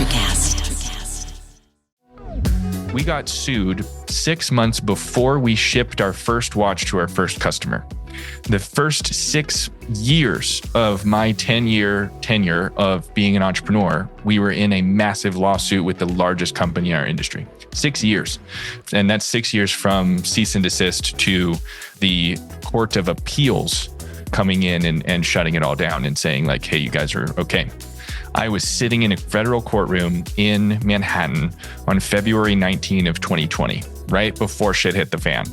Electrocast. We got sued 6 months before we shipped our first watch to our first customer. The first 6 years of my 10-year tenure of being an entrepreneur, we were in a massive lawsuit with the largest company in our industry. 6 years. And that's 6 years from cease and desist to the Court of Appeals coming in and shutting it all down and saying like, hey, you guys are okay. I was sitting in a federal courtroom in Manhattan on February 19 of 2020, right before shit hit the fan.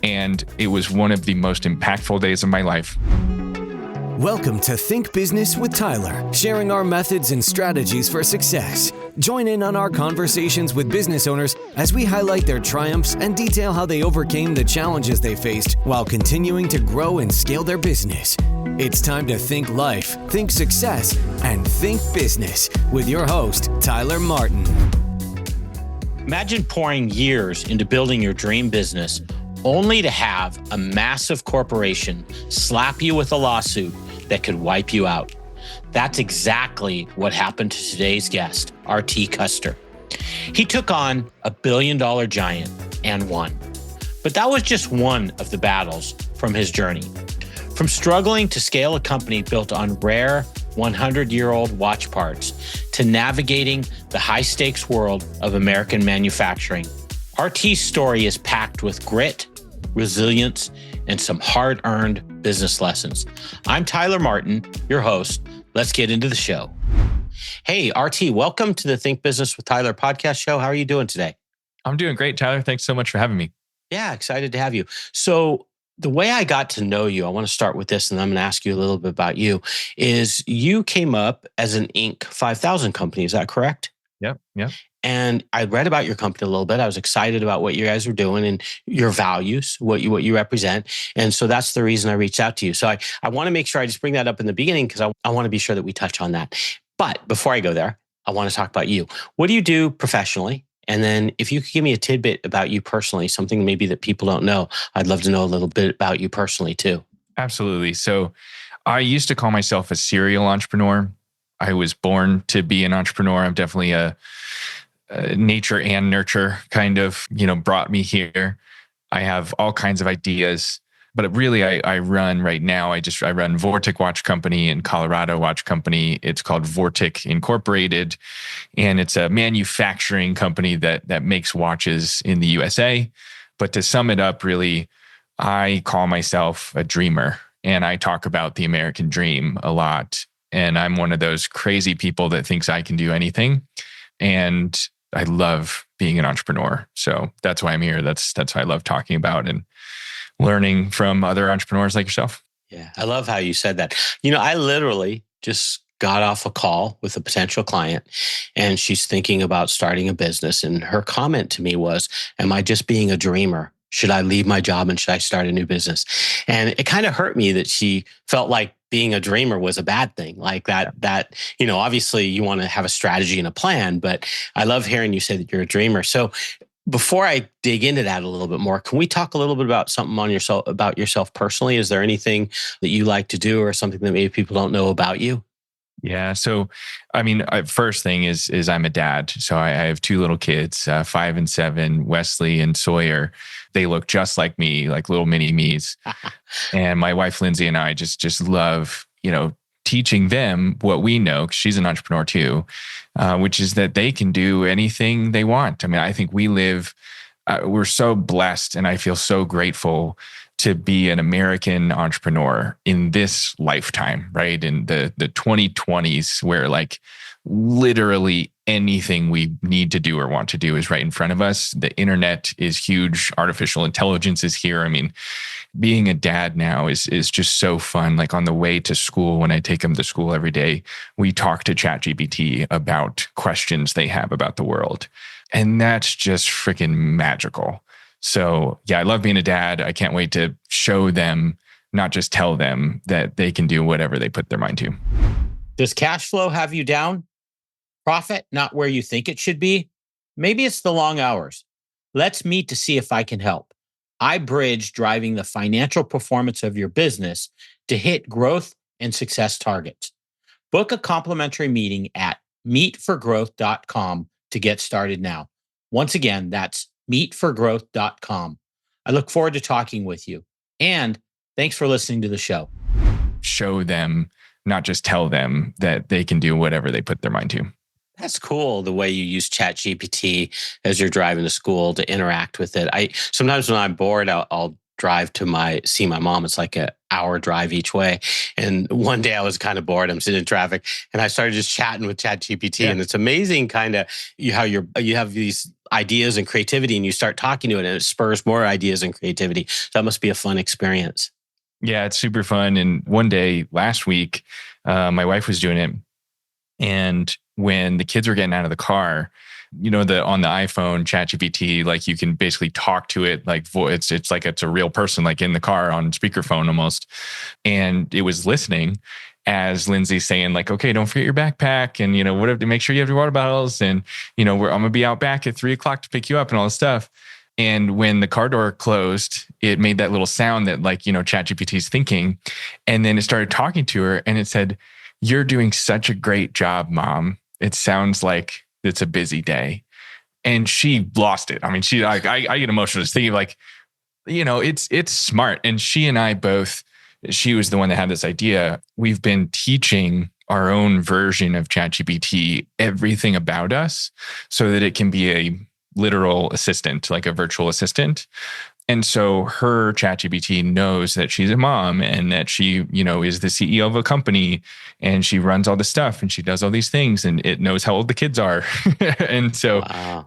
And it was one of the most impactful days of my life. Welcome to Think Business with Tyler, sharing our methods and strategies for success. Join in on our conversations with business owners as we highlight their triumphs and detail how they overcame the challenges they faced while continuing to grow and scale their business. It's time to think life, think success, and think business with your host, Tyler Martin. Imagine pouring years into building your dream business only to have a massive corporation slap you with a lawsuit that could wipe you out. That's exactly what happened to today's guest, RT Custer. He took on a billion-dollar giant and won. But that was just one of the battles from his journey. From struggling to scale a company built on rare 100-year-old watch parts to navigating the high-stakes world of American manufacturing, RT's story is packed with grit, resilience, and some hard-earned business lessons. I'm Tyler Martin, your host. Let's get into the show. Hey, RT, welcome to the Think Business with Tyler podcast show. How are you doing today? I'm doing great, Tyler. Thanks so much for having me. Yeah, excited to have you. So the way I got to know you, I want to start with this, and I'm going to ask you a little bit about you, is you came up as an Inc. 5000 company. Is that correct? Yep. And I read about your company a little bit. I was excited about what you guys were doing and your values, what you represent. And so that's the reason I reached out to you. So I want to make sure I just bring that up in the beginning because I want to be sure that we touch on that. But before I go there, I want to talk about you. What do you do professionally? And then if you could give me a tidbit about you personally, something maybe that people don't know, I'd love to know a little bit about you personally too. Absolutely. So I used to call myself a serial entrepreneur. I was born to be an entrepreneur. I'm definitely a nature and nurture kind of, brought me here. I have all kinds of ideas, but really I run right now. I run Vortic Watch Company in Colorado Watch Company. It's called Vortic Incorporated, and it's a manufacturing company that makes watches in the USA. But to sum it up, really, I call myself a dreamer, and I talk about the American dream a lot. And I'm one of those crazy people that thinks I can do anything. And I love being an entrepreneur. So that's why I'm here. That's why I love talking about and learning from other entrepreneurs like yourself. Yeah, I love how you said that. I literally just got off a call with a potential client and she's thinking about starting a business. And her comment to me was, am I just being a dreamer? Should I leave my job and should I start a new business? And it kind of hurt me that she felt like being a dreamer was a bad thing. Like that, obviously you want to have a strategy and a plan, but I love hearing you say that you're a dreamer. So before I dig into that a little bit more, can we talk a little bit about something about yourself personally? Is there anything that you like to do or something that maybe people don't know about you? Yeah. So, first thing is I'm a dad. So I have two little kids, 5 and 7, Wesley and Sawyer. They look just like me, like little mini me's. And my wife, Lindsay, and I just love, teaching them what we know, 'cause she's an entrepreneur too, which is that they can do anything they want. I think we're so blessed, and I feel so grateful to be an American entrepreneur in this lifetime, right? In the 2020s, where like literally anything we need to do or want to do is right in front of us. The internet is huge. Artificial intelligence is here. Being a dad now is just so fun. Like on the way to school, when I take them to school every day, we talk to ChatGPT about questions they have about the world. And that's just freaking magical. So yeah, I love being a dad. I can't wait to show them, not just tell them that they can do whatever they put their mind to. Does cash flow have you down? Profit not where you think it should be? Maybe it's the long hours. Let's meet to see if I can help. I bridge driving the financial performance of your business to hit growth and success targets. Book a complimentary meeting at meetforgrowth.com to get started now. Once again, that's meetforgrowth.com. I look forward to talking with you. And thanks for listening to the show. Show them, not just tell them that they can do whatever they put their mind to. That's cool, the way you use ChatGPT as you're driving to school to interact with it. Sometimes when I'm bored, I'll drive to see my mom. It's like an hour drive each way. And one day I was kind of bored. I'm sitting in traffic and I started just chatting with ChatGPT. Yeah. And it's amazing kind of how you have these ideas and creativity and you start talking to it and it spurs more ideas and creativity. So that must be a fun experience. Yeah, it's super fun. And one day last week, my wife was doing it. And when the kids were getting out of the car, on the iPhone, ChatGPT, like you can basically talk to it, like it's like it's a real person, like in the car on speakerphone almost. And it was listening as Lindsay's saying, like, okay, don't forget your backpack, and whatever, make sure you have your water bottles, and I'm gonna be out back at 3:00 to pick you up, and all this stuff. And when the car door closed, it made that little sound that ChatGPT's thinking, and then it started talking to her, and it said, "You're doing such a great job, Mom. It sounds like it's a busy day." And she lost it. I mean, I get emotional just thinking it's smart. And she and I both, she was the one that had this idea. We've been teaching our own version of ChatGPT everything about us so that it can be a literal assistant, like a virtual assistant. And so her ChatGPT knows that she's a mom and that she, is the CEO of a company and she runs all this stuff and she does all these things and it knows how old the kids are. And so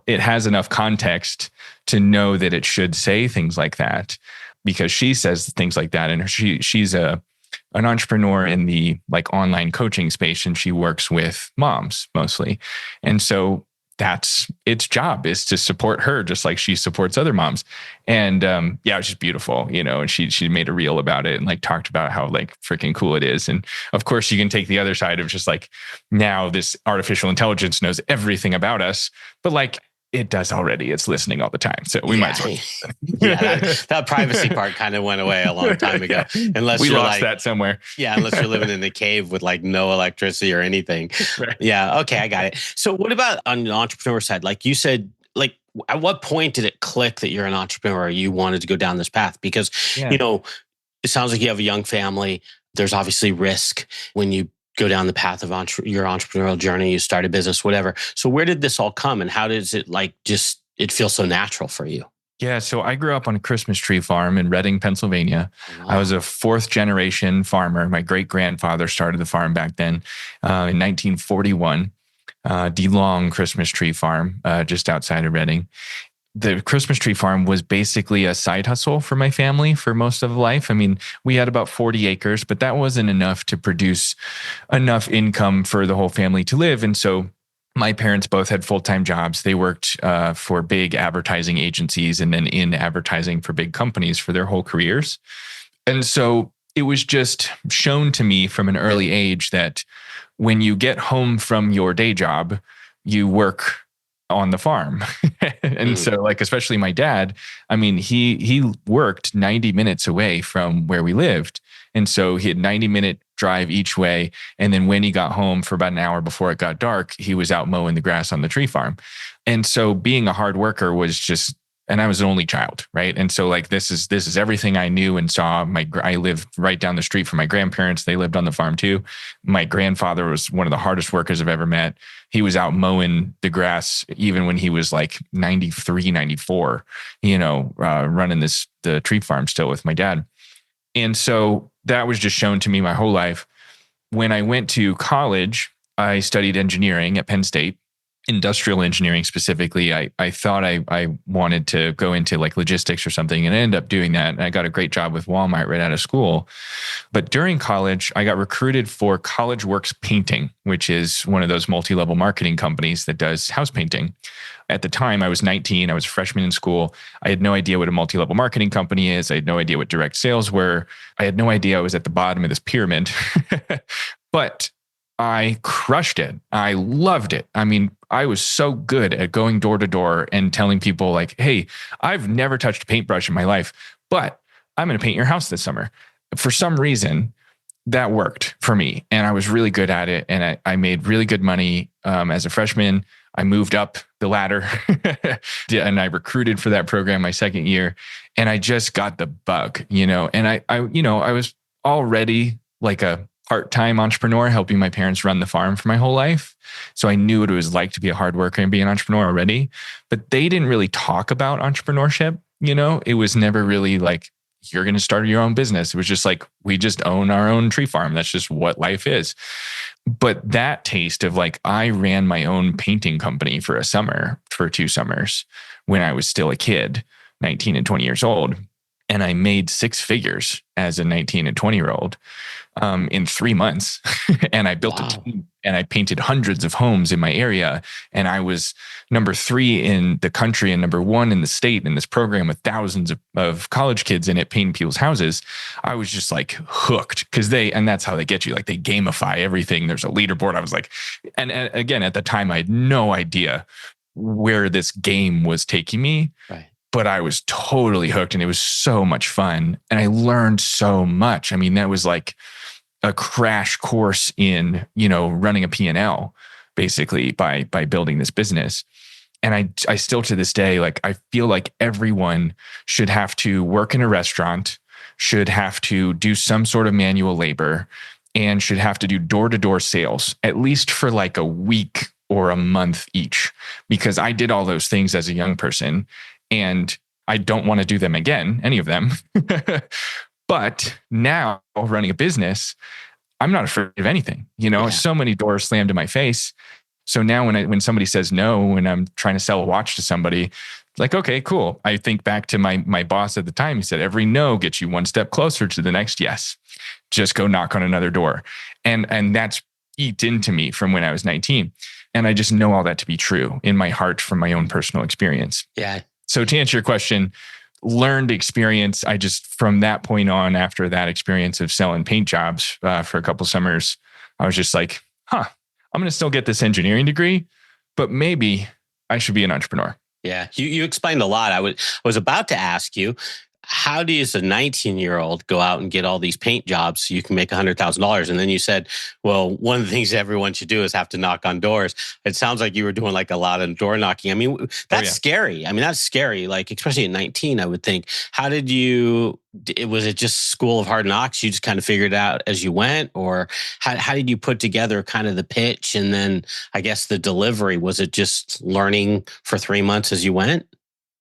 It has enough context to know that it should say things like that because she says things like that. And she's an entrepreneur in the online coaching space and she works with moms mostly. And so that's its job, is to support her just like she supports other moms. And it was just beautiful, and she made a reel about it and talked about how freaking cool it is. And of course you can take the other side of just now this artificial intelligence knows everything about us, but it does already. It's listening all the time. So we might as well. That privacy part kind of went away a long time ago. Unless we lost that somewhere. Yeah, unless you're living in a cave with no electricity or anything. Right. Yeah, okay, I got it. So what about on the entrepreneur side? Like you said, at what point did it click that you're an entrepreneur or you wanted to go down this path? Because, it sounds like you have a young family. There's obviously risk when you go down the path of your entrepreneurial journey, you start a business, whatever. So where did this all come and how does it it feel so natural for you? Yeah. So I grew up on a Christmas tree farm in Reading, Pennsylvania. Wow. I was a 4th generation farmer. My great grandfather started the farm back then in 1941, DeLong Christmas tree farm just outside of Reading. The Christmas tree farm was basically a side hustle for my family for most of life. I mean, we had about 40 acres, but that wasn't enough to produce enough income for the whole family to live. And so my parents both had full-time jobs. They worked for big advertising agencies and then in advertising for big companies for their whole careers. And so it was just shown to me from an early age that when you get home from your day job, you work on the farm. And so especially my dad, I mean, he worked 90 minutes away from where we lived. And so he had 90-minute drive each way. And then when he got home for about an hour before it got dark, he was out mowing the grass on the tree farm. And so being a hard worker was just, and I was an only child, right? And so this is everything I knew and saw. I lived right down the street from my grandparents. They lived on the farm too. My grandfather was one of the hardest workers I've ever met. He was out mowing the grass even when he was 93, 94, running the tree farm still with my dad. And so that was just shown to me my whole life. When I went to college, I studied engineering at Penn State. Industrial engineering specifically. I thought I wanted to go into logistics or something, and I ended up doing that. And I got a great job with Walmart right out of school. But during college, I got recruited for College Works Painting, which is one of those multi-level marketing companies that does house painting. At the time, I was 19. I was a freshman in school. I had no idea what a multi-level marketing company is. I had no idea what direct sales were. I had no idea I was at the bottom of this pyramid. But I crushed it. I loved it. I mean, I was so good at going door to door and telling people hey, I've never touched a paintbrush in my life, but I'm going to paint your house this summer. For some reason, that worked for me. And I was really good at it. And I made really good money as a freshman. I moved up the ladder and I recruited for that program my second year. And I just got the bug, and I was already like a part-time entrepreneur helping my parents run the farm for my whole life. So I knew what it was like to be a hard worker and be an entrepreneur already, but they didn't really talk about entrepreneurship. It was never really like, you're going to start your own business. It was just like, we just own our own tree farm. That's just what life is. But that taste of like, I ran my own painting company for 2 summers when I was still a kid, 19 and 20 years old. And I made 6 figures as a 19 and 20-year-old in 3 months. And I built a team and I painted hundreds of homes in my area. And I was number 3 in the country and number 1 in the state in this program with thousands of college kids in it painting people's houses. I was just like hooked and that's how they get you. Like they gamify everything. There's a leaderboard. I was like, and again, at the time, I had no idea where this game was taking me. Right. But I was totally hooked and it was so much fun. And I learned so much. I mean, that was like a crash course in, running a P&L basically by building this business. And I still to this day, like, I feel like everyone should have to work in a restaurant, should have to do some sort of manual labor, and should have to do door-to-door sales, at least for like a week or a month each, because I did all those things as a young person. And I don't want to do them again, any of them. But now running a business, I'm not afraid of anything. So many doors slammed in my face. So now when somebody says no, when I'm trying to sell a watch to somebody, like, okay, cool. I think back to my boss at the time. He said, every no gets you one step closer to the next yes. Just go knock on another door. And that's eat into me from when I was 19. And I just know all that to be true in my heart from my own personal experience. Yeah. So to answer your question, learned experience. I just, from that point on, after that experience of selling paint jobs for a couple summers, I was just like, I'm going to still get this engineering degree, but maybe I should be an entrepreneur. Yeah. You explained a lot. I was about to ask you, how do you, as a 19-year-old, go out and get all these paint jobs so you can make $100,000? And then you said, well, one of the things everyone should do is have to knock on doors. It sounds like you were doing like a lot of door knocking. I mean, that's scary. I mean, that's scary. Like, especially at 19, I would think. How did was it just school of hard knocks? You just kind of figured it out as you went? Or how did you put together kind of the pitch and then I guess the delivery? Was it just learning for 3 months as you went?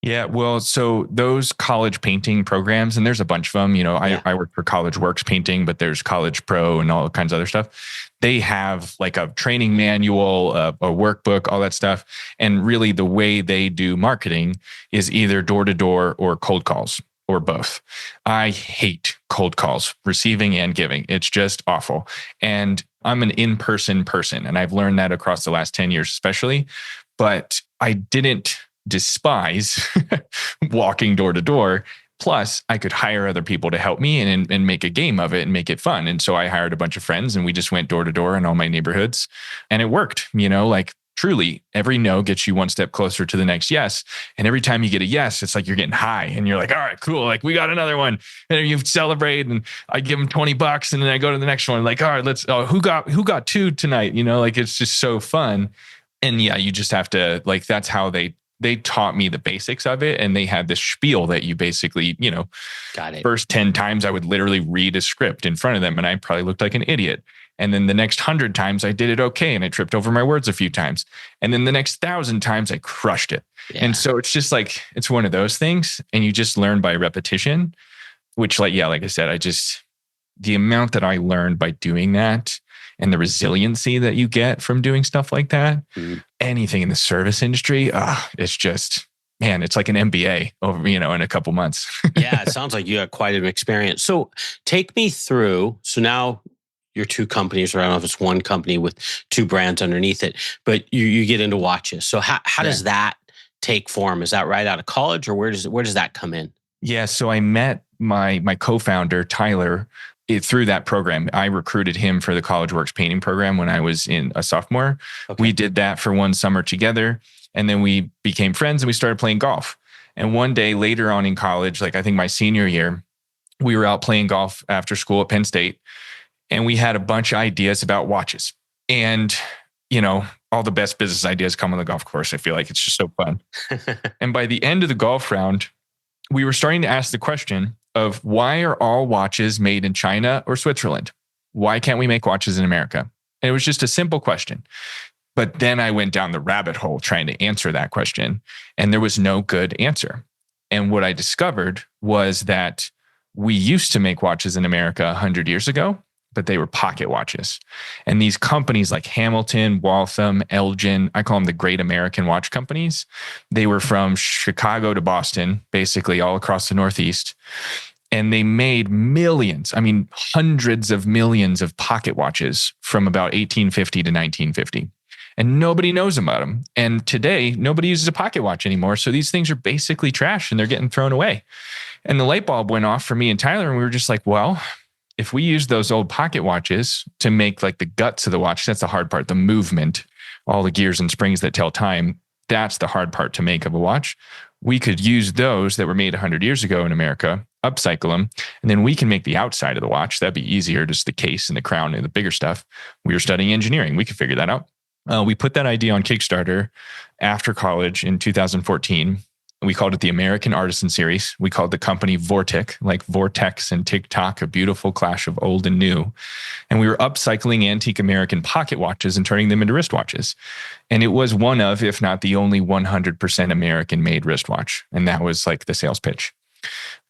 Yeah, well, so those college painting programs, and there's a bunch of them, I work for College Works Painting, but there's College Pro and all kinds of other stuff. They have like a training manual, a workbook, all that stuff. And really the way they do marketing is either door to door or cold calls or both. I hate cold calls, receiving and giving. It's just awful. And I'm an in-person person, and I've learned that across the last 10 years, especially, but I didn't despise walking door to door. Plus, I could hire other people to help me and make a game of it and make it fun. And so I hired a bunch of friends and we just went door to door in all my neighborhoods. And it worked, like truly every no gets you one step closer to the next yes. And every time you get a yes, it's like you're getting high and you're like, all right, cool. Like we got another one. And you celebrate and I give them $20 and then I go to the next one. Like, all right, who got 2 tonight? like it's just so fun. And yeah, you just have to that's how they taught me the basics of it. And they had this spiel that you basically, got it. First 10 times I would literally read a script in front of them and I probably looked like an idiot. And then the next 100 times I did it okay. And I tripped over my words a few times. And then the next 1,000 times I crushed it. Yeah. And so it's just like, it's one of those things. And you just learn by repetition, which like I said, the amount that I learned by doing that and the resiliency that you get from doing stuff like that, anything in the service industry, it's just, man, it's like an MBA over, in a couple months. Yeah, it sounds like you had quite an experience. So take me through, so now your 2 companies, or I don't know if it's one company with 2 brands underneath it, but you get into watches. So how does that take form? Is that right out of college or where does that come in? Yeah, so I met my co-founder, Tyler, through that program. I recruited him for the College Works painting program when I was a sophomore. Okay. We did that for one summer together. And then we became friends and we started playing golf. And one day later on in college, like I think my senior year, we were out playing golf after school at Penn State. and we had a bunch of ideas about watches. And, all the best business ideas come on the golf course. I feel like it's just so fun. And by the end of the golf round, we were starting to ask the question of why are all watches made in China or Switzerland? Why can't we make watches in America? And it was just a simple question. But then I went down the rabbit hole trying to answer that question, and there was no good answer. And what I discovered was that we used to make watches in America 100 years ago, but they were pocket watches. And these companies like Hamilton, Waltham, Elgin, I call them the great American watch companies. They were from Chicago to Boston, basically all across the Northeast. And they made millions, hundreds of millions of pocket watches from about 1850 to 1950. And nobody knows about them. And today, nobody uses a pocket watch anymore. So these things are basically trash and they're getting thrown away. And the light bulb went off for me and Tyler. And we were just like, well, if we use those old pocket watches to make like the guts of the watch, that's the hard part, the movement, all the gears and springs that tell time, that's the hard part to make of a watch. We could use those that were made 100 years ago in America, upcycle them, and then we can make the outside of the watch. That'd be easier, just the case and the crown and the bigger stuff. We were studying engineering. We could figure that out. We put that idea on Kickstarter after college in 2014. We called it the American Artisan Series. We called the company Vortic, like Vortex and TikTok, a beautiful clash of old and new. And we were upcycling antique American pocket watches and turning them into wristwatches. And it was one of, if not the only 100% American-made wristwatch. And that was like the sales pitch.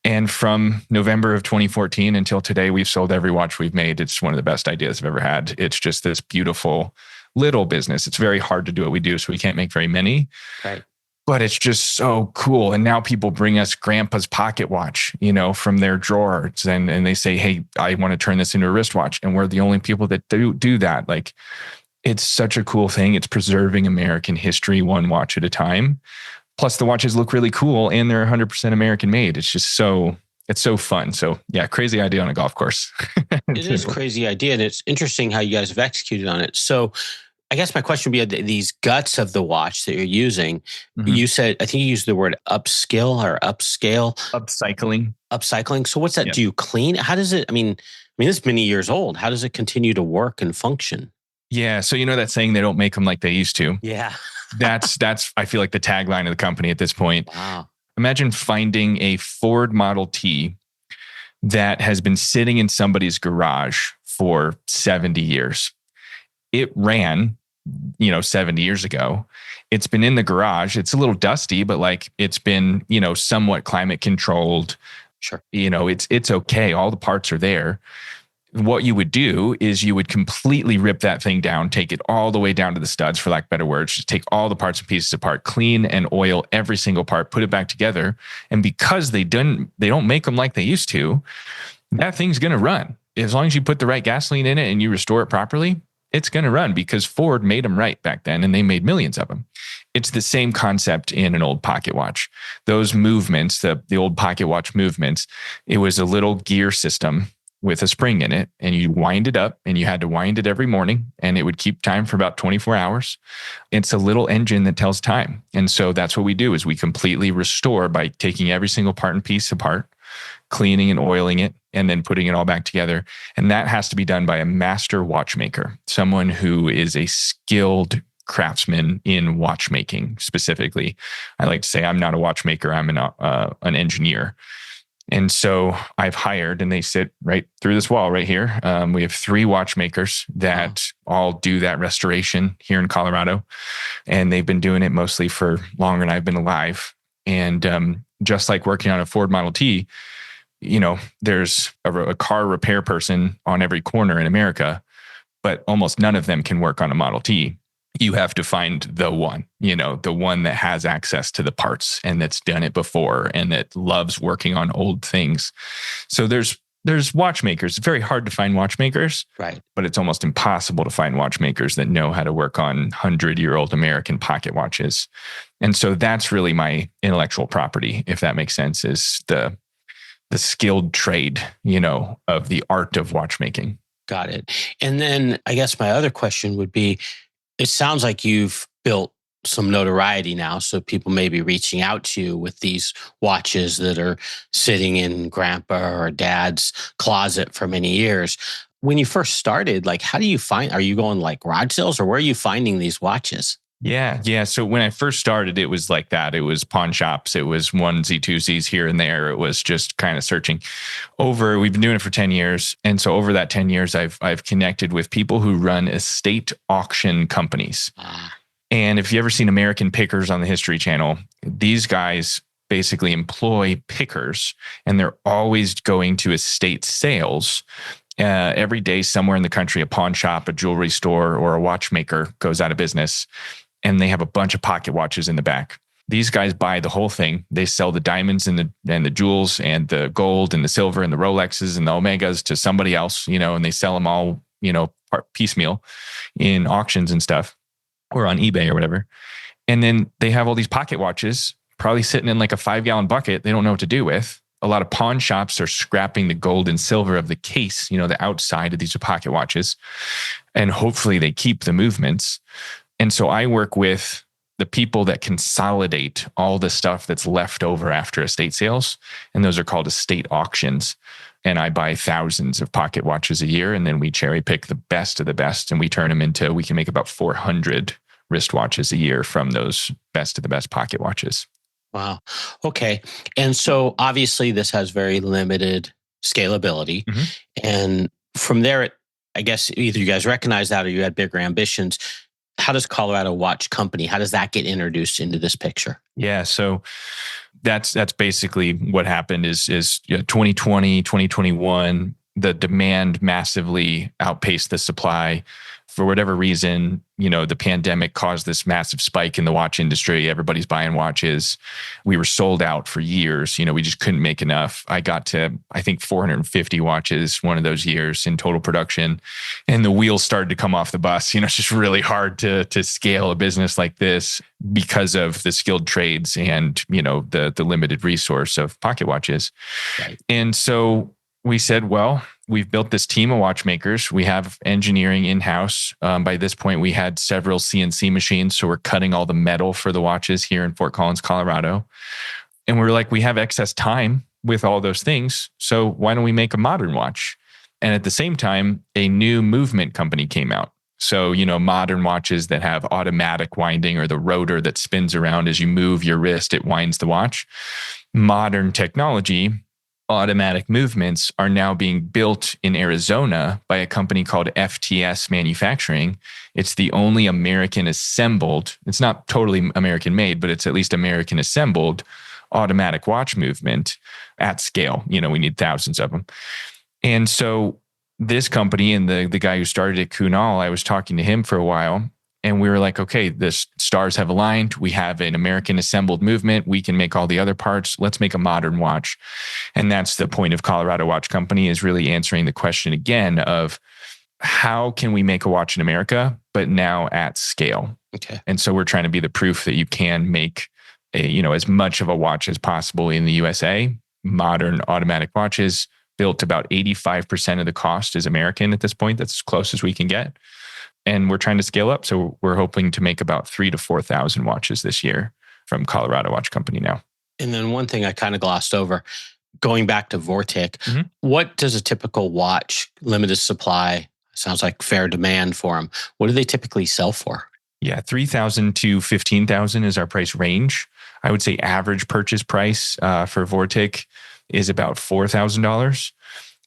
And from November of 2014 until today, we've sold every watch we've made. It's one of the best ideas I've ever had. It's just this beautiful little business. It's very hard to do what we do, so we can't make very many. Right. But it's just so cool. And now people bring us grandpa's pocket watch, from their drawers. And they say, hey, I want to turn this into a wristwatch. And we're the only people that do that. Like, it's such a cool thing. It's preserving American history one watch at a time. Plus the watches look really cool and they're 100% American made. It's just it's so fun. So yeah, crazy idea on a golf course. It is a crazy idea. And it's interesting how you guys have executed on it. So I guess my question would be these guts of the watch that you're using. Mm-hmm. You said, I think you used the word upskill or upscale. Upcycling. So what's that? Yep. Do you clean? How does it, it's many years old. How does it continue to work and function? Yeah. So that saying, they don't make them like they used to. Yeah. That's I feel like the tagline of the company at this point. Wow. Imagine finding a Ford Model T that has been sitting in somebody's garage for 70 years. It ran, 70 years ago. It's been in the garage. It's a little dusty, but like it's been, somewhat climate controlled. Sure. It's okay. All the parts are there. What you would do is you would completely rip that thing down, take it all the way down to the studs, for lack of better words, just take all the parts and pieces apart, clean and oil every single part, put it back together. And because they don't make them like they used to, that thing's going to run. As long as you put the right gasoline in it and you restore it properly, it's going to run, because Ford made them right back then and they made millions of them. It's the same concept in an old pocket watch. Those movements, the old pocket watch movements, it was a little gear system with a spring in it, and you wind it up, and you had to wind it every morning, and it would keep time for about 24 hours. It's a little engine that tells time. And so that's what we do, is we completely restore by taking every single part and piece apart, cleaning and oiling it, and then putting it all back together. And that has to be done by a master watchmaker, someone who is a skilled craftsman in watchmaking specifically. I like to say I'm not a watchmaker, I'm an engineer. And so I've hired, and they sit right through this wall right here. We have 3 watchmakers that all do that restoration here in Colorado. And they've been doing it mostly for longer than I've been alive. And just like working on a Ford Model T, there's a car repair person on every corner in America, but almost none of them can work on a Model T. You have to find the one that has access to the parts and that's done it before and that loves working on old things. So there's watchmakers. It's very hard to find watchmakers, right? But it's almost impossible to find watchmakers that know how to work on 100-year-old American pocket watches. And so that's really my intellectual property, if that makes sense, is the skilled trade, of the art of watchmaking. Got it. And then I guess my other question would be, it sounds like you've built some notoriety now, so people may be reaching out to you with these watches that are sitting in grandpa or dad's closet for many years. When you first started, like, how do you find, are you going like garage sales or where are you finding these watches? Yeah. So when I first started, it was like that. It was pawn shops. It was onesie, twosies here and there. It was just kind of searching. We've been doing it for 10 years. And so over that 10 years, I've connected with people who run estate auction companies. And if you've ever seen American Pickers on the History Channel, these guys basically employ pickers, and they're always going to estate sales. Every day somewhere in the country, a pawn shop, a jewelry store, or a watchmaker goes out of business, and they have a bunch of pocket watches in the back. These guys buy the whole thing. They sell the diamonds and the jewels and the gold and the silver and the Rolexes and the Omegas to somebody else, and they sell them all, piecemeal in auctions and stuff, or on eBay or whatever. And then they have all these pocket watches probably sitting in like a 5-gallon bucket they don't know what to do with. A lot of pawn shops are scrapping the gold and silver of the case, the outside of these pocket watches. And hopefully they keep the movements. And so I work with the people that consolidate all the stuff that's left over after estate sales. And those are called estate auctions. And I buy thousands of pocket watches a year. And then we cherry pick the best of the best. And we turn them into, we can make about 400 wristwatches a year from those best of the best pocket watches. Wow. Okay. And so obviously this has very limited scalability. Mm-hmm. And from there, I guess either you guys recognize that or you had bigger ambitions. How does Colorado Watch Company, how does that get introduced into this picture? Yeah. So that's basically what happened is 2020, 2021, the demand massively outpaced the supply. For whatever reason, the pandemic caused this massive spike in the watch industry. Everybody's buying watches. We were sold out for years. We just couldn't make enough. I got to, I think, 450 watches one of those years in total production. And the wheels started to come off the bus. It's just really hard to scale a business like this because of the skilled trades and, the limited resource of pocket watches. Right. And so we said, well, we've built this team of watchmakers. We have engineering in-house. By this point, we had several CNC machines. So we're cutting all the metal for the watches here in Fort Collins, Colorado. And we're like, we have excess time with all those things. So why don't we make a modern watch? And at the same time, a new movement company came out. So, modern watches that have automatic winding, or the rotor that spins around as you move your wrist, it winds the watch. Modern technology, automatic movements, are now being built in Arizona by a company called FTS Manufacturing. It's the only American assembled, it's not totally American made, but it's at least American assembled automatic watch movement at scale. We need thousands of them. And so this company and the guy who started it, Kunal, I was talking to him for a while. And we were like, okay, the stars have aligned. We have an American assembled movement. We can make all the other parts. Let's make a modern watch. And that's the point of Colorado Watch Company, is really answering the question again of how can we make a watch in America, but now at scale. Okay. And so we're trying to be the proof that you can make as much of a watch as possible in the USA. Modern automatic watches built about 85% of the cost is American at this point. That's as close as we can get. And we're trying to scale up. So we're hoping to make about 3,000 to 4,000 watches this year from Colorado Watch Company now. And then one thing I kind of glossed over, going back to Vortic, What does a typical watch, limited supply, sounds like fair demand for them, what do they typically sell for? Yeah, 3,000 to 15,000 is our price range. I would say average purchase price for Vortic is about $4,000.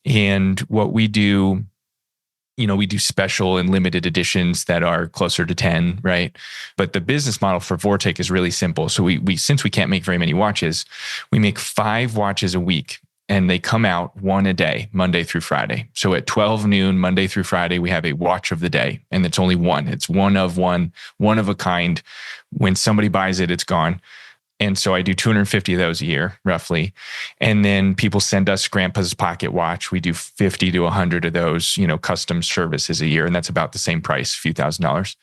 And what we do, we do special and limited editions that are closer to 10, right? But the business model for Vortic is really simple. So we since we can't make very many watches, we make 5 watches a week, and they come out one a day, Monday through Friday. So at 12 noon, Monday through Friday, we have a watch of the day, and it's only one. It's one of a kind. When somebody buys it, it's gone. And so I do 250 of those a year, roughly. And then people send us Grandpa's pocket watch. We do 50 to 100 of those, custom services a year. And that's about the same price, a few $1,000s.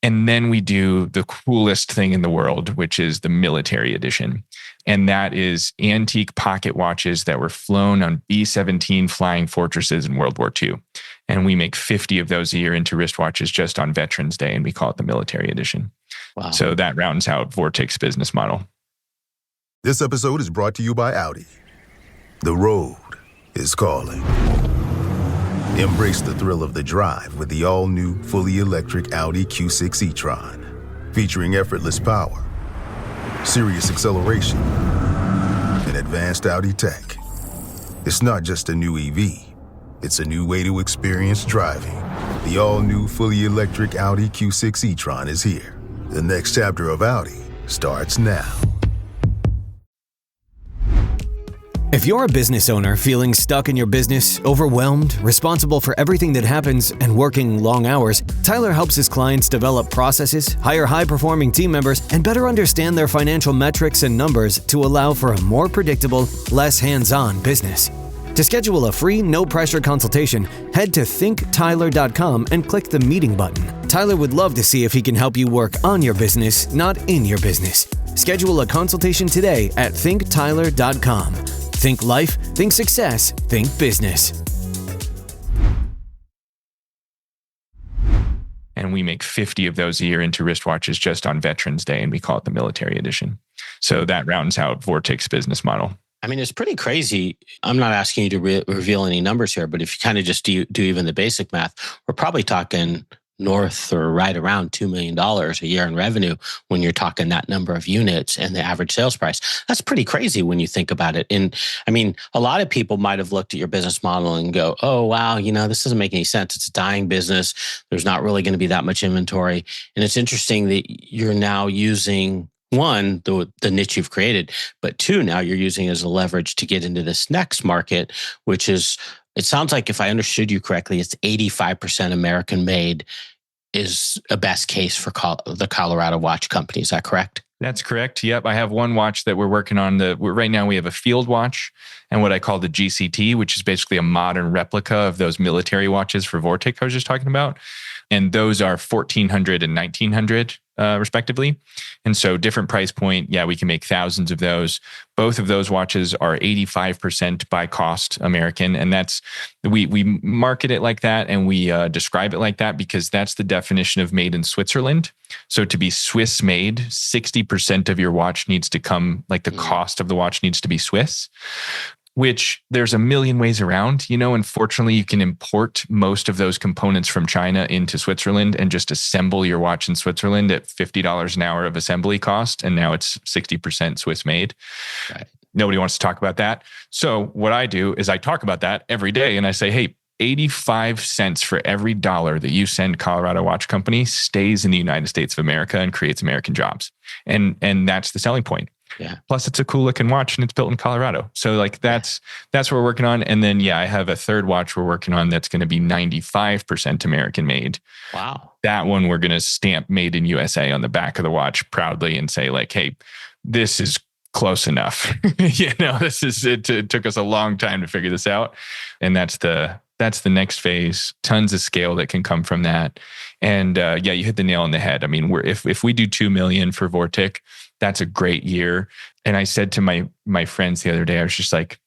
And then we do the coolest thing in the world, which is the military edition. And that is antique pocket watches that were flown on B-17 flying fortresses in World War II. And we make 50 of those a year into wristwatches just on Veterans Day. And we call it the military edition. Wow. So that rounds out Vortic's business model. This episode is brought to you by Audi. The road is calling. Embrace the thrill of the drive with the all-new, fully electric Audi Q6 e-tron. Featuring effortless power, serious acceleration, and advanced Audi tech. It's not just a new EV, it's a new way to experience driving. The all-new, fully electric Audi Q6 e-tron is here. The next chapter of Audi starts now. If you're a business owner feeling stuck in your business, overwhelmed, responsible for everything that happens, and working long hours, Tyler helps his clients develop processes, hire high-performing team members, and better understand their financial metrics and numbers to allow for a more predictable, less hands-on business. To schedule a free, no-pressure consultation, head to thinktyler.com and click the meeting button. Tyler would love to see if he can help you work on your business, not in your business. Schedule a consultation today at thinktyler.com. Think life, think success, think business. And we make 50 of those a year into wristwatches just on Veterans Day, and we call it the military edition. So that rounds out Vortic's business model. I mean, it's pretty crazy. I'm not asking you to reveal any numbers here, but if you kind of just do even the basic math, we're probably talking north or right around $2 million a year in revenue when you're talking that number of units and the average sales price. That's pretty crazy when you think about it. And I mean, a lot of people might have looked at your business model and go, oh, wow, this doesn't make any sense. It's a dying business. There's not really going to be that much inventory. And it's interesting that you're now using, one, the niche you've created, but two, now you're using it as a leverage to get into this next market, which is, it sounds like, if I understood you correctly, it's 85% American made is a best case for the Colorado Watch Company. Is that correct? That's correct. Yep. I have one watch that we're working on. Right now we have a field watch and what I call the GCT, which is basically a modern replica of those military watches for Vortic I was just talking about. And those are 1,400 and 1,900 respectively. And so different price point. Yeah, we can make thousands of those. Both of those watches are 85% by cost American. And that's, we market it like that and we describe it like that because that's the definition of made in Switzerland. So to be Swiss made, 60% of your watch needs to come, like the cost of the watch needs to be Swiss, which there's a million ways around. Unfortunately, you can import most of those components from China into Switzerland and just assemble your watch in Switzerland at $50 an hour of assembly cost. And now it's 60% Swiss made. Right. Nobody wants to talk about that. So what I do is I talk about that every day and I say, hey, 85 cents for every dollar that you send Colorado Watch Company stays in the United States of America and creates American jobs. And that's the selling point. Yeah. Plus it's a cool looking watch and it's built in Colorado. So that's what we're working on. And then, I have a third watch we're working on that's going to be 95% American made. Wow. That one we're going to stamp made in USA on the back of the watch proudly and say like, hey, this is close enough. It took us a long time to figure this out. And that's the next phase. Tons of scale that can come from that. And you hit the nail on the head. I mean, if we do 2 million for Vortic, that's a great year. And I said to my friends the other day, I was just like,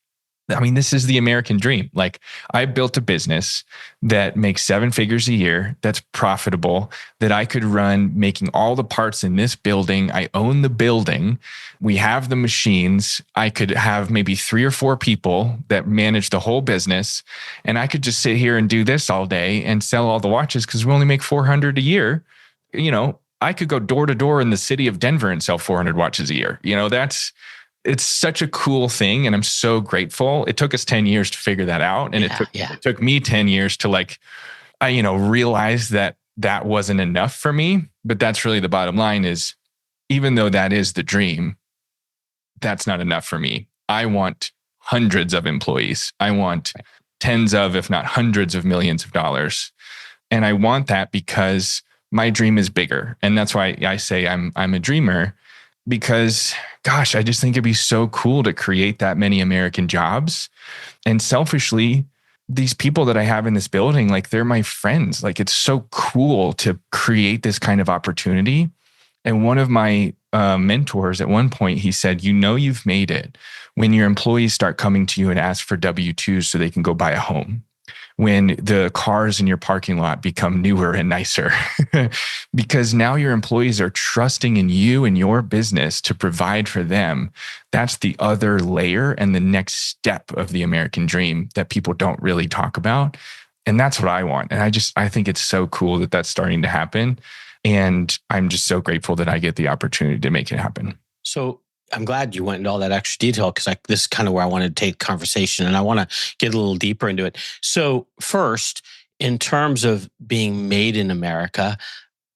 I mean, this is the American dream. Like, I built a business that makes 7 figures a year, that's profitable, that I could run making all the parts in this building. I own the building. We have the machines. I could have maybe 3 or 4 people that manage the whole business. And I could just sit here and do this all day and sell all the watches because we only make 400 a year. I could go door to door in the city of Denver and sell 400 watches a year. It's such a cool thing. And I'm so grateful. It took us 10 years to figure that out. And it took me 10 years to realize that wasn't enough for me. But that's really the bottom line is, even though that is the dream, that's not enough for me. I want hundreds of employees. I want tens of, if not hundreds of millions of dollars. And I want that because my dream is bigger. And that's why I say I'm a dreamer, because gosh, I just think it'd be so cool to create that many American jobs. And selfishly, these people that I have in this building, like, they're my friends. Like, it's so cool to create this kind of opportunity. And one of my mentors at one point, he said, you've made it when your employees start coming to you and ask for W-2s so they can go buy a home. When the cars in your parking lot become newer and nicer, because now your employees are trusting in you and your business to provide for them. That's the other layer and the next step of the American dream that people don't really talk about. And that's what I want. And I think it's so cool that that's starting to happen. And I'm just so grateful that I get the opportunity to make it happen. So I'm glad you went into all that extra detail, because this is kind of where I wanted to take the conversation, and I want to get a little deeper into it. So first, in terms of being made in America,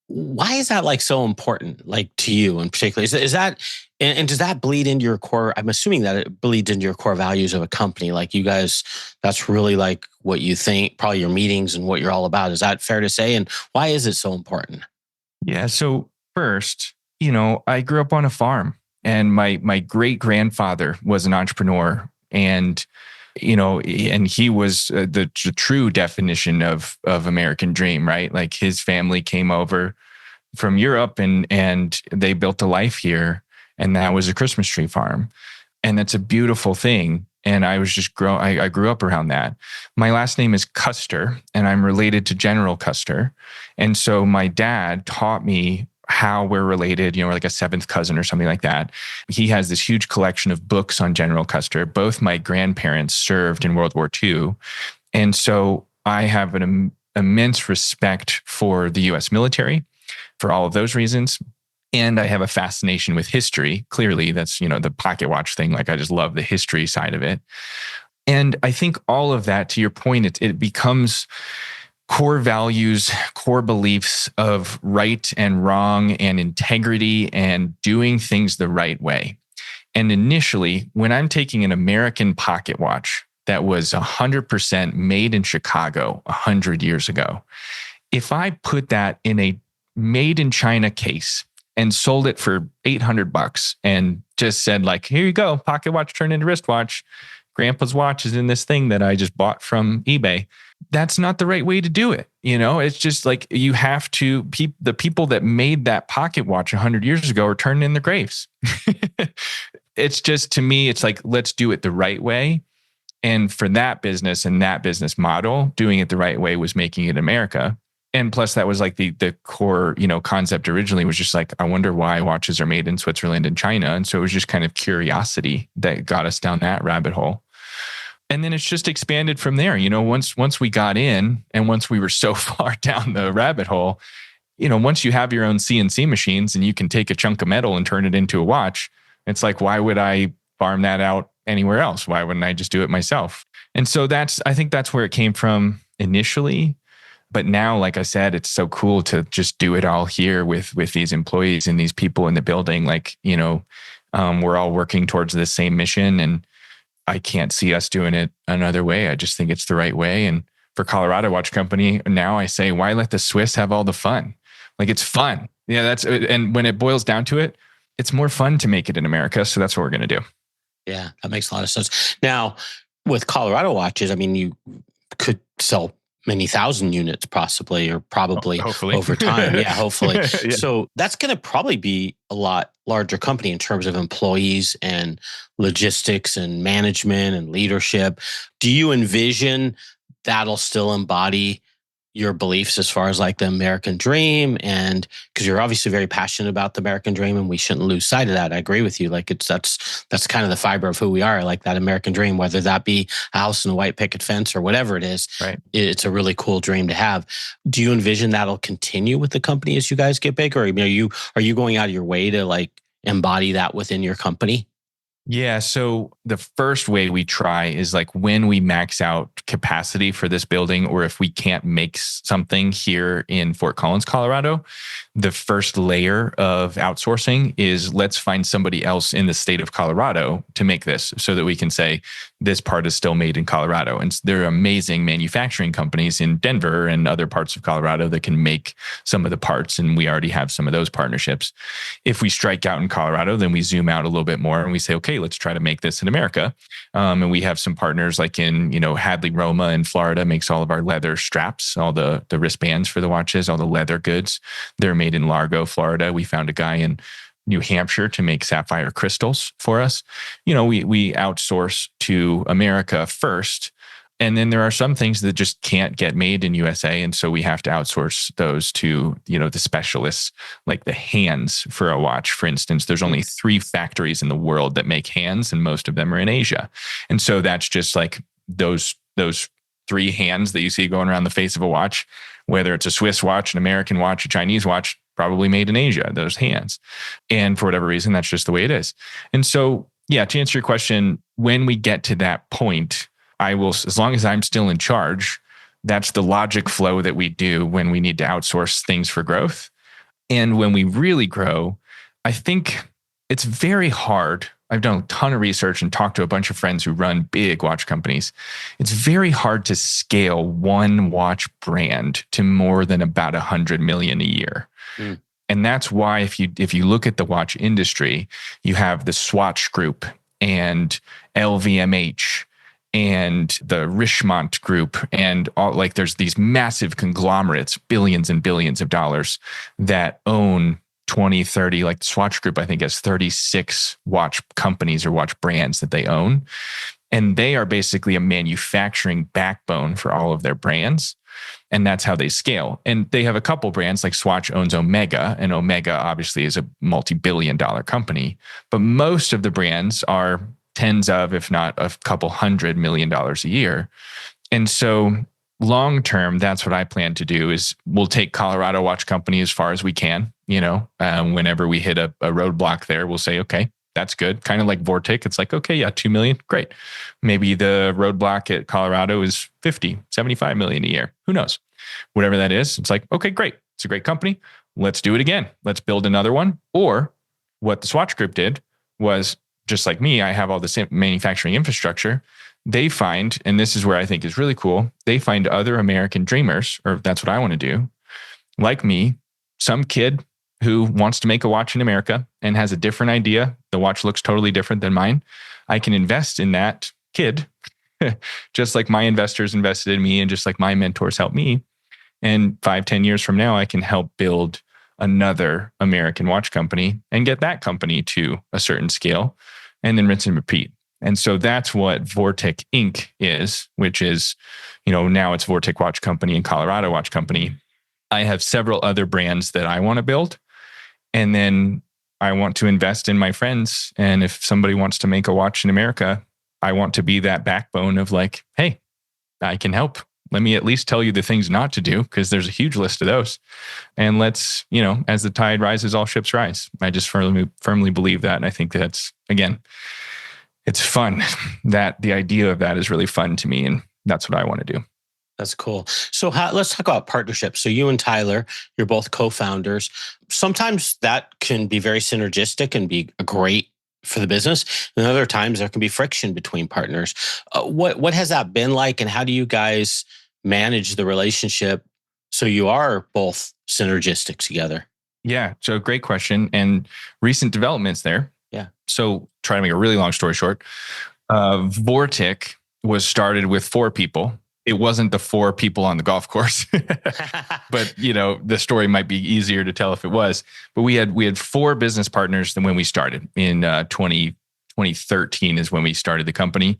why is that like so important, like to you in particular? Is that, and does that bleed into your core? I'm assuming that it bleeds into your core values of a company. Like you guys, that's really like what you think, probably your meetings and what you're all about. Is that fair to say? And why is it so important? Yeah. So first, I grew up on a farm, and my great grandfather was an entrepreneur, and and he was the true definition of American dream, right? Like his family came over from Europe and they built a life here, and that was a Christmas tree farm, and that's a beautiful thing. And I was just I grew up around that. My last name is Custer, and I'm related to General Custer, and so my dad taught me how we're related, we're like a seventh cousin or something like that. He has this huge collection of books on General Custer. Both my grandparents served in World War II. And so I have an immense respect for the US military for all of those reasons. And I have a fascination with history. Clearly, that's, the pocket watch thing. Like I just love the history side of it. And I think all of that, to your point, it becomes core values, core beliefs of right and wrong and integrity and doing things the right way. And initially, when I'm taking an American pocket watch that was 100% made in Chicago 100 years ago, if I put that in a made in China case and sold it for $800 and just said like, here you go, pocket watch turned into wristwatch, Grandpa's watch is in this thing that I just bought from eBay. That's not the right way to do it. It's just like you have to, the people that made that pocket watch 100 years ago are turning in their graves. It's just, to me, it's like, let's do it the right way. And for that business and that business model, doing it the right way was making it America. And plus that was like the core, concept originally was just like, I wonder why watches are made in Switzerland and China. And so it was just kind of curiosity that got us down that rabbit hole. And then it's just expanded from there. Once we got in and once we were so far down the rabbit hole, once you have your own CNC machines and you can take a chunk of metal and turn it into a watch, it's like, why would I farm that out anywhere else? Why wouldn't I just do it myself? And so I think that's where it came from initially. But now, like I said, it's so cool to just do it all here with these employees and these people in the building. Like, we're all working towards the same mission, and I can't see us doing it another way. I just think it's the right way. And for Colorado Watch Company, now I say, why let the Swiss have all the fun? Like it's fun. Yeah, and when it boils down to it, it's more fun to make it in America. So that's what we're going to do. Yeah, that makes a lot of sense. Now, with Colorado watches, I mean, you could sell many thousand units possibly, or probably over time. Yeah, hopefully. Yeah. So that's going to probably be a lot larger company in terms of employees and logistics and management and leadership. Do you envision that'll still embody your beliefs as far as like the American dream? And because you're obviously very passionate about the American dream, and we shouldn't lose sight of that. I agree with you. Like that's kind of the fiber of who we are, like that American dream, whether that be a house and a white picket fence or whatever it is. Right. It's a really cool dream to have. Do you envision that'll continue with the company as you guys get bigger? Or are you going out of your way to like embody that within your company? Yeah. So the first way we try is like when we max out capacity for this building, or if we can't make something here in Fort Collins, Colorado, the first layer of outsourcing is let's find somebody else in the state of Colorado to make this so that we can say this part is still made in Colorado. And there are amazing manufacturing companies in Denver and other parts of Colorado that can make some of the parts. And we already have some of those partnerships. If we strike out in Colorado, then we zoom out a little bit more and we say, okay, let's try to make this in America. And we have some partners like in, Hadley Roma in Florida makes all of our leather straps, all the wristbands for the watches, all the leather goods. They're made in Largo, Florida. We found a guy in New Hampshire to make sapphire crystals for us. We outsource to America first. And then there are some things that just can't get made in USA. And so we have to outsource those to, the specialists, like the hands for a watch. For instance, there's only 3 factories in the world that make hands, and most of them are in Asia. And so that's just like those three hands that you see going around the face of a watch, whether it's a Swiss watch, an American watch, a Chinese watch, probably made in Asia, those hands. And for whatever reason, that's just the way it is. And so, yeah, to answer your question, when we get to that point, I will, as long as I'm still in charge, that's the logic flow that we do when we need to outsource things for growth. And when we really grow, I think it's very hard. I've done a ton of research and talked to a bunch of friends who run big watch companies. It's very hard to scale one watch brand to more than about 100 million a year. Mm. And that's why if you look at the watch industry, you have the Swatch Group and LVMH and the Richemont Group, and all, like, there's these massive conglomerates, billions and billions of dollars, that own 20, 30, like the Swatch Group, I think, has 36 watch companies or watch brands that they own. And they are basically a manufacturing backbone for all of their brands. And that's how they scale. And they have a couple brands, like Swatch owns Omega, and Omega obviously is a multi-billion-dollar company. But most of the brands are tens of, if not a couple $100 million a year. And so long term, that's what I plan to do is we'll take Colorado Watch Company as far as we can. Whenever we hit a roadblock there, we'll say, okay, that's good. Kind of like Vortic. It's like, okay, yeah, 2 million. Great. Maybe the roadblock at Colorado is 50, 75 million a year. Who knows? Whatever that is, it's like, okay, great. It's a great company. Let's do it again. Let's build another one. Or what the Swatch Group did was, just like me, I have all this manufacturing infrastructure. They find, and this is where I think is really cool, they find other American dreamers, or that's what I want to do, like me, some kid who wants to make a watch in America and has a different idea. The watch looks totally different than mine. I can invest in that kid, just like my investors invested in me and just like my mentors helped me. And 5-10 years from now, I can help build another American watch company and get that company to a certain scale and then rinse and repeat. And so that's what Vortic Inc. is, which is, now it's Vortic Watch Company and Colorado Watch Company. I have several other brands that I want to build. And then I want to invest in my friends. And if somebody wants to make a watch in America, I want to be that backbone of like, hey, I can help. Let me at least tell you the things not to do, because there's a huge list of those. And let's, as the tide rises, all ships rise. I just firmly believe that. And I think that's, again, it's fun. That the idea of that is really fun to me. And that's what I want to do. That's cool. So let's talk about partnerships. So you and Tyler, you're both co-founders. Sometimes that can be very synergistic and be great for the business. And other times there can be friction between partners. What has that been like, and how do you guys manage the relationship so you are both synergistic together? Yeah, so great question. And recent developments there. Yeah. So try to make a really long story short. Vortic was started with 4 people. It wasn't the 4 people on the golf course, but the story might be easier to tell if it was. But we had 4 business partners than when we started in 2013 is when we started the company.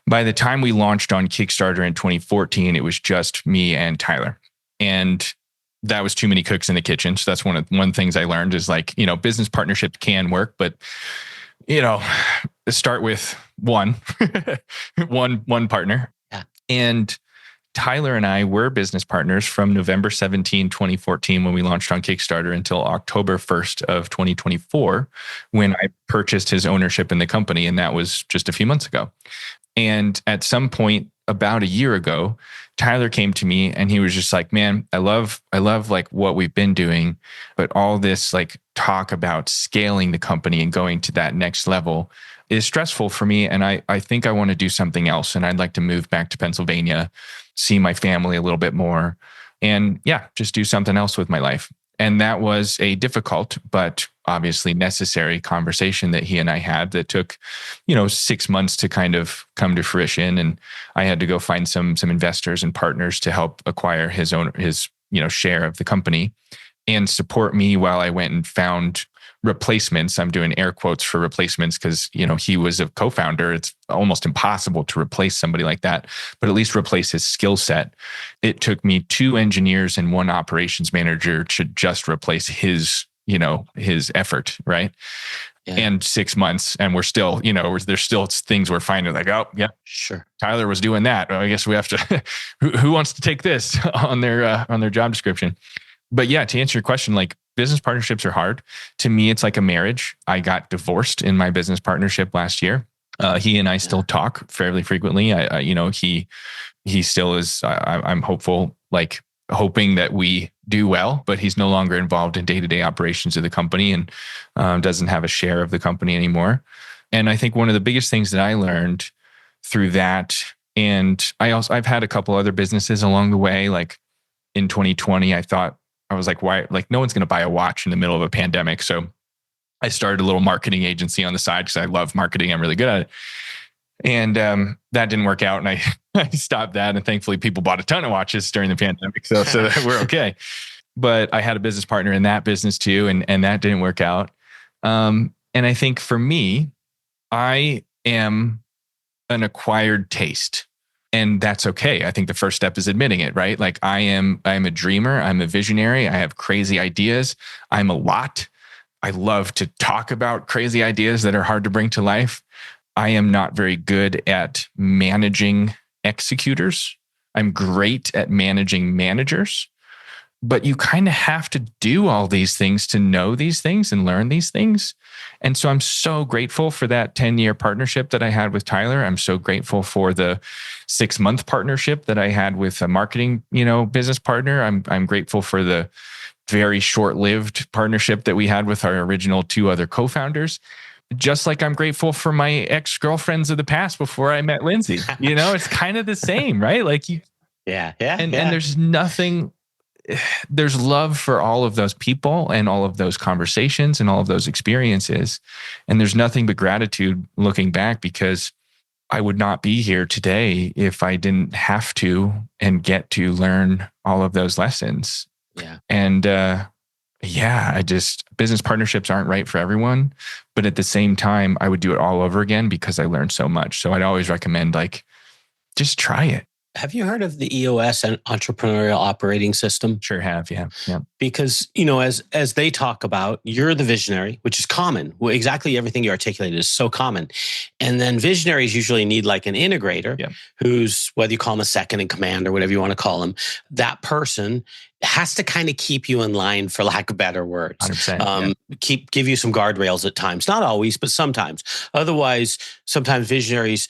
By the time we launched on Kickstarter in 2014, it was just me and Tyler, and that was too many cooks in the kitchen. So that's one things I learned is like, business partnerships can work, but start with one partner. Yeah. And Tyler and I were business partners from November 17, 2014, when we launched on Kickstarter, until October 1st of 2024, when I purchased his ownership in the company. And that was just a few months ago. And at some point about a year ago, Tyler came to me and he was just like, man, I love like what we've been doing, but all this like talk about scaling the company and going to that next level is stressful for me. And I think I want to do something else. And I'd like to move back to Pennsylvania, see my family a little bit more, and just do something else with my life. And that was a difficult, but obviously necessary conversation that he and I had that took, 6 months to kind of come to fruition. And I had to go find some investors and partners to help acquire his share of the company and support me while I went and found replacements. I'm doing air quotes for replacements because, he was a co-founder. It's almost impossible to replace somebody like that, but at least replace his skill set. It took me 2 engineers and 1 operations manager to just replace his, his effort, right? Yeah. And 6 months, and we're still, there's still things we're finding like, oh yeah, Sure. Tyler was doing that. Well, I guess we have to. who wants to take this on their job description? But yeah, to answer your question, like business partnerships are hard. To me, it's like a marriage. I got divorced in my business partnership last year. He and I still talk fairly frequently. He still is. I'm hopeful, like hoping that we do well, but he's no longer involved in day-to-day operations of the company and doesn't have a share of the company anymore. And I think one of the biggest things that I learned through that, and I've had a couple other businesses along the way. Like in 2020, I was like, why? Like no one's going to buy a watch in the middle of a pandemic. So I started a little marketing agency on the side because I love marketing. I'm really good at it. And that didn't work out. And I stopped that. And thankfully people bought a ton of watches during the pandemic. So we're okay. But I had a business partner in that business too. And that didn't work out. And I think for me, I am an acquired taste. And that's okay. I think the first step is admitting it, right? Like I'm a dreamer. I'm a visionary. I have crazy ideas. I'm a lot. I love to talk about crazy ideas that are hard to bring to life. I am not very good at managing executors. I'm great at managing managers, but you kind of have to do all these things to know these things and learn these things. And so I'm so grateful for that 10-year partnership that I had with Tyler. I'm so grateful for the 6-month partnership that I had with a marketing, business partner. I'm grateful for the very short-lived partnership that we had with our original 2 other co-founders. Just like I'm grateful for my ex-girlfriends of the past before I met Lindsay. It's kind of the same, right? Like you. Yeah. And there's nothing, there's love for all of those people and all of those conversations and all of those experiences. And there's nothing but gratitude looking back, because I would not be here today if I didn't have to and get to learn all of those lessons. Yeah. And, business partnerships aren't right for everyone, but at the same time, I would do it all over again because I learned so much. So I'd always recommend just try it. Have you heard of the EOS and entrepreneurial operating system? Sure have. Yeah. Because, as they talk about, you're the visionary, which is common. Well, exactly everything you articulated is so common. And then visionaries usually need like an integrator who's, whether you call him a second in command or whatever you want to call him, that person has to kind of keep you in line, for lack of better words. 100%, give you some guardrails at times. Not always, but sometimes. Otherwise, sometimes visionaries,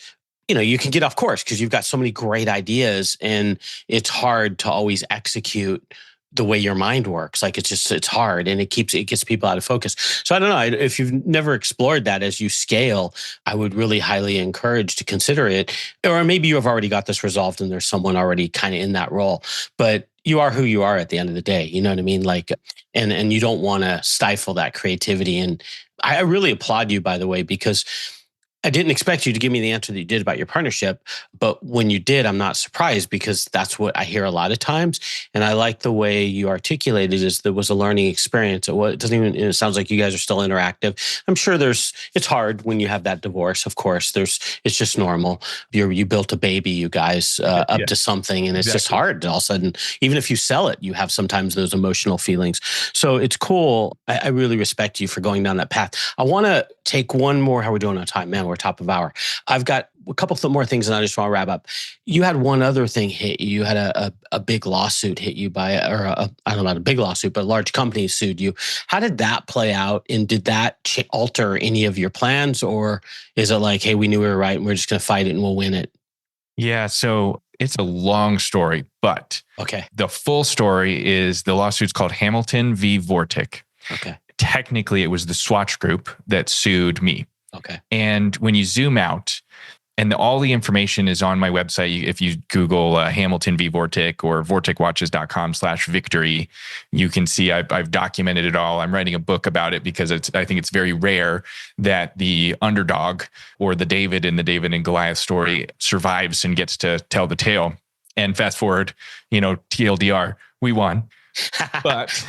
you can get off course because you've got so many great ideas and it's hard to always execute the way your mind works. Like it's hard and it gets people out of focus. So I don't know, if you've never explored that as you scale, I would really highly encourage to consider it. Or maybe you have already got this resolved and there's someone already kind of in that role, but you are who you are at the end of the day. You know what I mean? Like, and you don't want to stifle that creativity. And I really applaud you, by the way, because I didn't expect you to give me the answer that you did about your partnership, but when you did, I'm not surprised because that's what I hear a lot of times. And I like the way you articulated is there was a learning experience. It sounds like you guys are still interactive. I'm sure it's hard when you have that divorce. Of course, it's just normal. You built a baby, you guys, up to something, and it's just hard. All of a sudden, even if you sell it, you have sometimes those emotional feelings. So it's cool. I really respect you for going down that path. I want to take one more. How are we doing on time? Man, we're top of hour. I've got a couple more things and I just want to wrap up. You had one other thing hit you. You had a big lawsuit hit you I don't know about a big lawsuit, but a large company sued you. How did that play out? And did that alter any of your plans? Or is it like, hey, we knew we were right and we're just going to fight it and we'll win it? Yeah. So it's a long story, but the full story is the lawsuit's called Hamilton v. Vortic. Okay. Technically, it was the Swatch Group that sued me. Okay. And when you zoom out, and all the information is on my website. If you Google Hamilton v. Vortic or vorticwatches.com/victory, you can see I've documented it all. I'm writing a book about it because I think it's very rare that the underdog or the David in the David and Goliath story survives and gets to tell the tale. And fast forward, TLDR, we won. But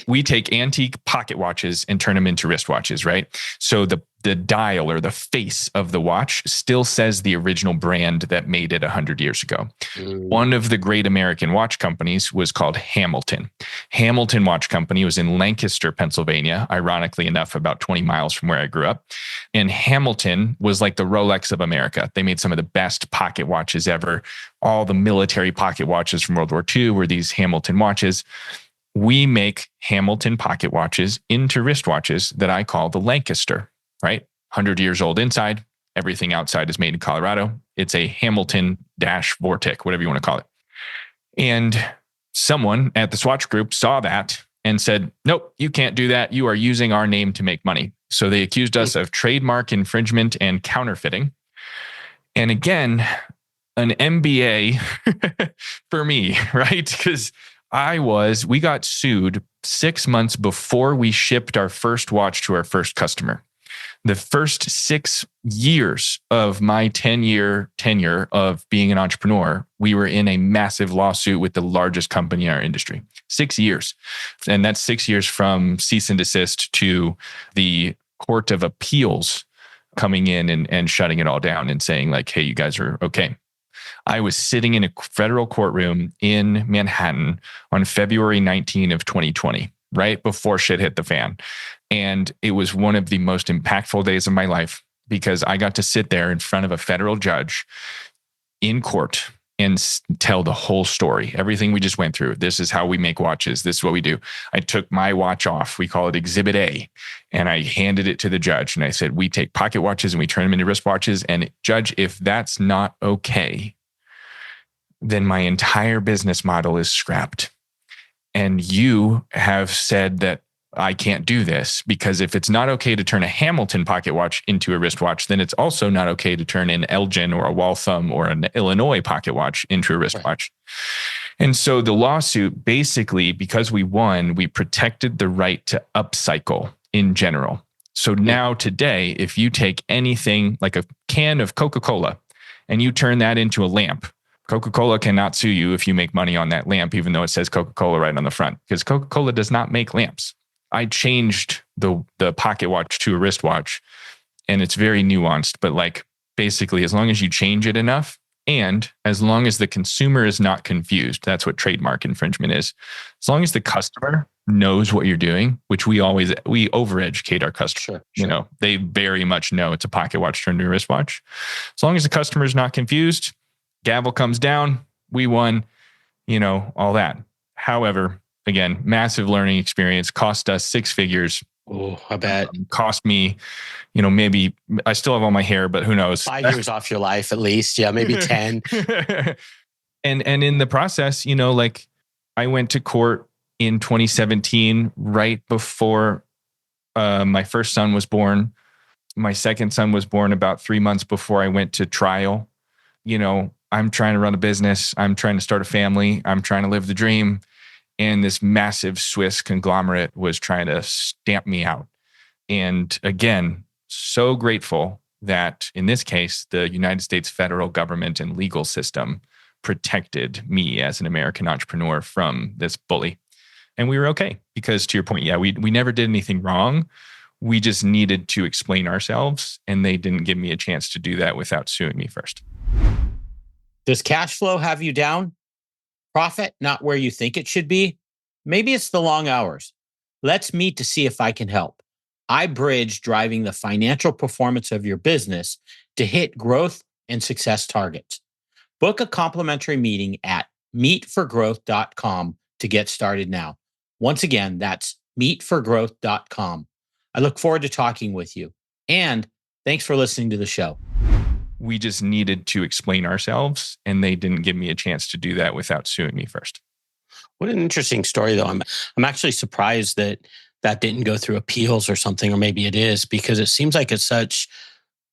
we take antique pocket watches and turn them into wristwatches, right? So the the dial or the face of the watch still says the original brand that made it 100 years ago. One of the great American watch companies was called Hamilton. Hamilton Watch Company was in Lancaster, Pennsylvania, ironically enough, about 20 miles from where I grew up. And Hamilton was like the Rolex of America. They made some of the best pocket watches ever. All the military pocket watches from World War II were these Hamilton watches. We make Hamilton pocket watches into wristwatches that I call the Lancaster. Right? 100 years old inside. Everything outside is made in Colorado. It's a Hamilton Vortic, whatever you want to call it. And someone at the Swatch Group saw that and said, nope, you can't do that. You are using our name to make money. So they accused us of trademark infringement and counterfeiting. And again, an MBA for me, right? Because we got sued 6 months before we shipped our first watch to our first customer. The first 6 years of my 10-year tenure of being an entrepreneur, we were in a massive lawsuit with the largest company in our industry. 6 years. And that's 6 years from cease and desist to the Court of Appeals coming in and shutting it all down and saying like, hey, you guys are okay. I was sitting in a federal courtroom in Manhattan on February 19 of 2020, right before shit hit the fan. And it was one of the most impactful days of my life because I got to sit there in front of a federal judge in court and tell the whole story, everything we just went through. This is how we make watches. This is what we do. I took my watch off. We call it Exhibit A. And I handed it to the judge. And I said, we take pocket watches and we turn them into wristwatches. And Judge, if that's not okay, then my entire business model is scrapped. And you have said that I can't do this because if it's not okay to turn a Hamilton pocket watch into a wristwatch, then it's also not okay to turn an Elgin or a Waltham or an Illinois pocket watch into a wristwatch. And so the lawsuit, basically, because we won, we protected the right to upcycle in general. So now today, if you take anything like a can of Coca-Cola and you turn that into a lamp, Coca-Cola cannot sue you if you make money on that lamp, even though it says Coca-Cola right on the front, because Coca-Cola does not make lamps. I changed the pocket watch to a wristwatch, and it's very nuanced, but like basically as long as you change it enough and as long as the consumer is not confused, that's what trademark infringement is. As long as the customer knows what you're doing, which we overeducate our customer. Sure. You know, they very much know it's a pocket watch turned into a wristwatch. As long as the customer is not confused, gavel comes down, we won, all that. However, again, massive learning experience, cost us 6 figures. Oh, I bet. Cost me, maybe I still have all my hair, but who knows? 5 years off your life at least. Yeah, maybe 10. And in the process, I went to court in 2017, right before my first son was born. My second son was born about 3 months before I went to trial. I'm trying to run a business. I'm trying to start a family. I'm trying to live the dream. And this massive Swiss conglomerate was trying to stamp me out. And again, so grateful that in this case, the United States federal government and legal system protected me as an American entrepreneur from this bully. And we were okay because to your point, we never did anything wrong. We just needed to explain ourselves, and they didn't give me a chance to do that without suing me first. Does cash flow have you down? Profit not where you think it should be? Maybe it's the long hours. Let's meet to see if I can help. I bridge driving the financial performance of your business to hit growth and success targets. Book a complimentary meeting at meetforgrowth.com to get started now. Once again, that's meetforgrowth.com. I look forward to talking with you. And thanks for listening to the show. We just needed to explain ourselves, and they didn't give me a chance to do that without suing me first. What an interesting story, though. I'm actually surprised that didn't go through appeals or something, or maybe it is, because it seems like it's such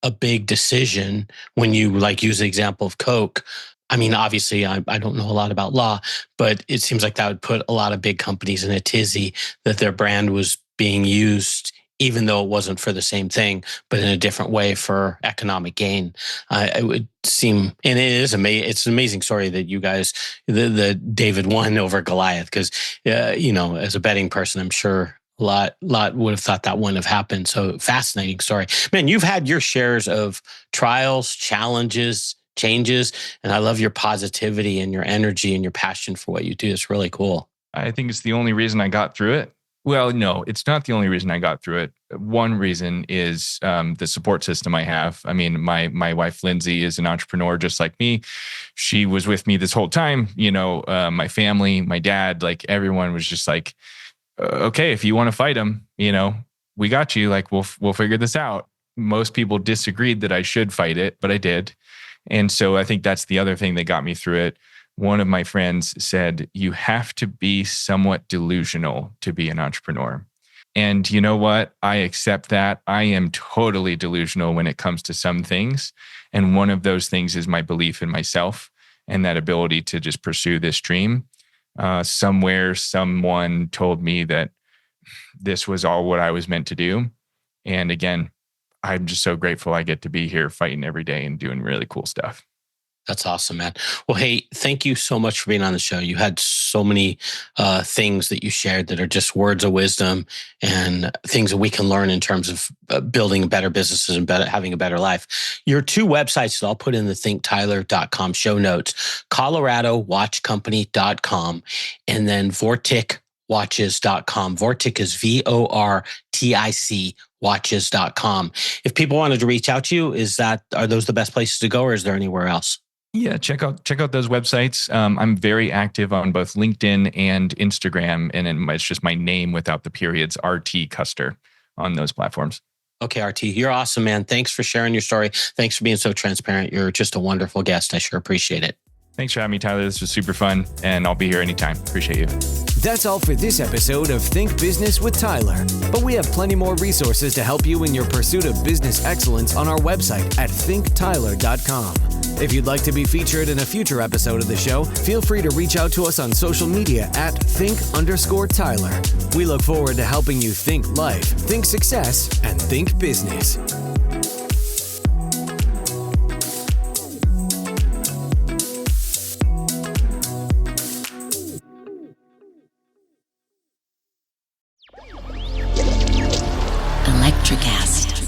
a big decision when you use the example of Coke. I mean, obviously, I don't know a lot about law, but it seems like that would put a lot of big companies in a tizzy that their brand was being used, even though it wasn't for the same thing, but in a different way for economic gain. It would seem, and it is amazing. It's an amazing story that you guys, the David won over Goliath, because, as a betting person, I'm sure lot would have thought that wouldn't have happened. So fascinating story. Man, you've had your shares of trials, challenges, changes, and I love your positivity and your energy and your passion for what you do. It's really cool. I think it's the only reason I got through it. Well, no, it's not the only reason I got through it. One reason is the support system I have. I mean, my wife, Lindsay, is an entrepreneur just like me. She was with me this whole time. My family, my dad, like everyone was just like, okay, if you want to fight him, we got you. Like, we'll figure this out. Most people disagreed that I should fight it, but I did. And so I think that's the other thing that got me through it. One of my friends said, you have to be somewhat delusional to be an entrepreneur. And you know what? I accept that. I am totally delusional when it comes to some things. And one of those things is my belief in myself and that ability to just pursue this dream. Somewhere, someone told me that this was all what I was meant to do. And again, I'm just so grateful I get to be here fighting every day and doing really cool stuff. That's awesome, man. Well, hey, thank you so much for being on the show. You had so many things that you shared that are just words of wisdom and things that we can learn in terms of building better businesses and having a better life. Your two websites that I'll put in the thinktyler.com show notes, coloradowatchcompany.com and then vorticwatches.com. Vortic is VORTIC watches.com. If people wanted to reach out to you, are those the best places to go, or is there anywhere else? Yeah, check out those websites. I'm very active on both LinkedIn and Instagram, and it's just my name without the periods, RT Custer, on those platforms. Okay, RT, you're awesome, man. Thanks for sharing your story. Thanks for being so transparent. You're just a wonderful guest. I sure appreciate it. Thanks for having me, Tyler. This was super fun, and I'll be here anytime. Appreciate you. That's all for this episode of Think Business with Tyler. But we have plenty more resources to help you in your pursuit of business excellence on our website at thinktyler.com. If you'd like to be featured in a future episode of the show, feel free to reach out to us on social media at think_Tyler. We look forward to helping you think life, think success, and think business. Electricast.